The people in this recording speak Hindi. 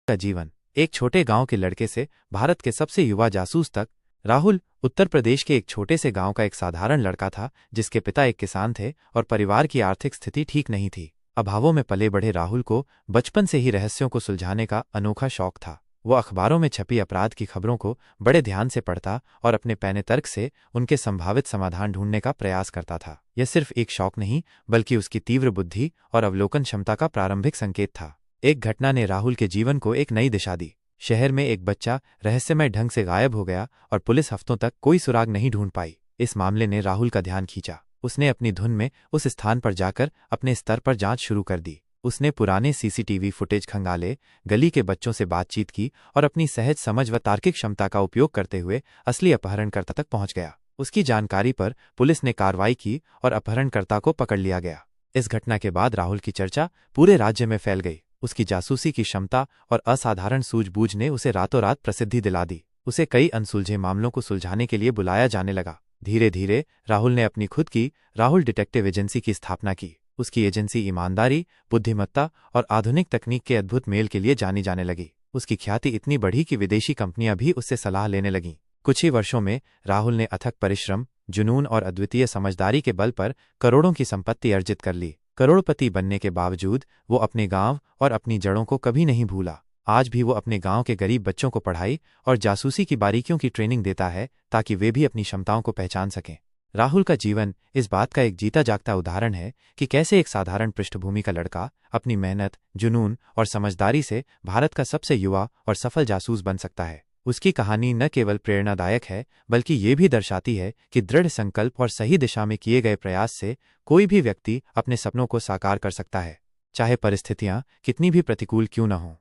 का जीवन। एक छोटे गांव के लड़के से भारत के सबसे युवा जासूस तक। राहुल उत्तर प्रदेश के एक छोटे से गांव का एक साधारण लड़का था, जिसके पिता एक किसान थे और परिवार की आर्थिक स्थिति ठीक नहीं थी। अभावों में पले बढ़े राहुल को बचपन से ही रहस्यों को सुलझाने का अनोखा शौक था। वो अखबारों में छपी अपराध की खबरों को बड़े ध्यान से पढ़ता और अपने पैने तर्क से उनके संभावित समाधान ढूंढने का प्रयास करता था। यह सिर्फ एक शौक नहीं, बल्कि उसकी तीव्र बुद्धि और अवलोकन क्षमता का प्रारंभिक संकेत था। एक घटना ने राहुल के जीवन को एक नई दिशा दी। शहर में एक बच्चा रहस्यमय ढंग से गायब हो गया और पुलिस हफ्तों तक कोई सुराग नहीं ढूंढ पाई। इस मामले ने राहुल का ध्यान खींचा। उसने अपनी धुन में उस स्थान पर जाकर अपने स्तर पर जांच शुरू कर दी। उसने पुराने सीसीटीवी फुटेज खंगाले, गली के बच्चों से बातचीत की और अपनी सहज समझ व तार्किक क्षमता का उपयोग करते हुए असली अपहरणकर्ता तक पहुंच गया। उसकी जानकारी पर पुलिस ने कार्रवाई की और अपहरणकर्ता को पकड़ लिया गया। इस घटना के बाद राहुल की चर्चा पूरे राज्य में फैल गई। उसकी जासूसी की क्षमता और असाधारण सूझबूझ ने उसे रातों रात प्रसिद्धि दिला दी। उसे कई अनसुलझे मामलों को सुलझाने के लिए बुलाया जाने लगा। धीरे धीरे राहुल ने अपनी खुद की राहुल डिटेक्टिव एजेंसी की स्थापना की। उसकी एजेंसी ईमानदारी, बुद्धिमत्ता और आधुनिक तकनीक के अद्भुत मेल के लिए जानी जाने लगी। उसकी ख्याति इतनी बढ़ी कि विदेशी कंपनियां भी उससे सलाह लेने लगीं। कुछ ही वर्षों में राहुल ने अथक परिश्रम, जुनून और अद्वितीय समझदारी के बल पर करोड़ों की संपत्ति अर्जित कर ली। करोड़पति बनने के बावजूद वो अपने गांव और अपनी जड़ों को कभी नहीं भूला। आज भी वो अपने गांव के गरीब बच्चों को पढ़ाई और जासूसी की बारीकियों की ट्रेनिंग देता है, ताकि वे भी अपनी क्षमताओं को पहचान सकें। राहुल का जीवन इस बात का एक जीता जागता उदाहरण है कि कैसे एक साधारण पृष्ठभूमि का लड़का अपनी मेहनत, जुनून और समझदारी से भारत का सबसे युवा और सफल जासूस बन सकता है। उसकी कहानी न केवल प्रेरणादायक है, बल्कि ये भी दर्शाती है कि दृढ़ संकल्प और सही दिशा में किए गए प्रयास से कोई भी व्यक्ति अपने सपनों को साकार कर सकता है, चाहे परिस्थितियां कितनी भी प्रतिकूल क्यों न हों।